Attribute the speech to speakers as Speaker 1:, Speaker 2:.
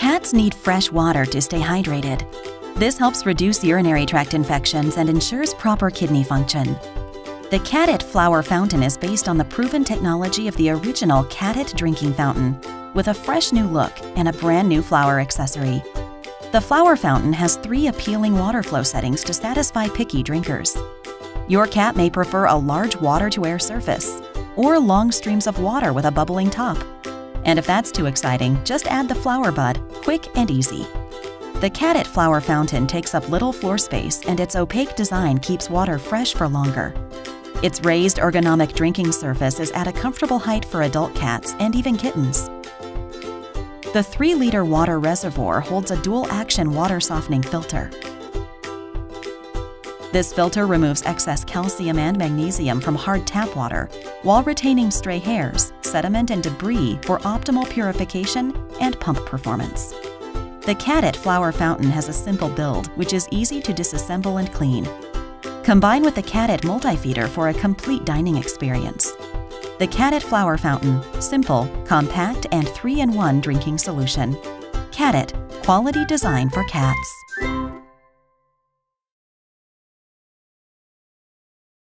Speaker 1: Cats need fresh water to stay hydrated. This helps reduce urinary tract infections and ensures proper kidney function. The Cadit Flower Fountain is based on the proven technology of the original Cadit drinking fountain, with a fresh new look and a brand new flower accessory. The flower fountain has 3 appealing water flow settings to satisfy picky drinkers. Your cat may prefer a large water-to-air surface, or long streams of water with a bubbling top. And if that's too exciting, just add the flower bud, quick and easy. The Cadit Flower Fountain takes up little floor space, and its opaque design keeps water fresh for longer. Its raised ergonomic drinking surface is at a comfortable height for adult cats and even kittens. The 3-liter water reservoir holds a dual-action water softening filter. This filter removes excess calcium and magnesium from hard tap water while retaining stray hairs, sediment, and debris for optimal purification and pump performance. The Cadit Flower Fountain has a simple build, which is easy to disassemble and clean. Combine with the Cadit Multi-Feeder for a complete dining experience. The Cadit Flower Fountain, simple, compact, and 3-in-1 drinking solution. Cadit, quality design for cats.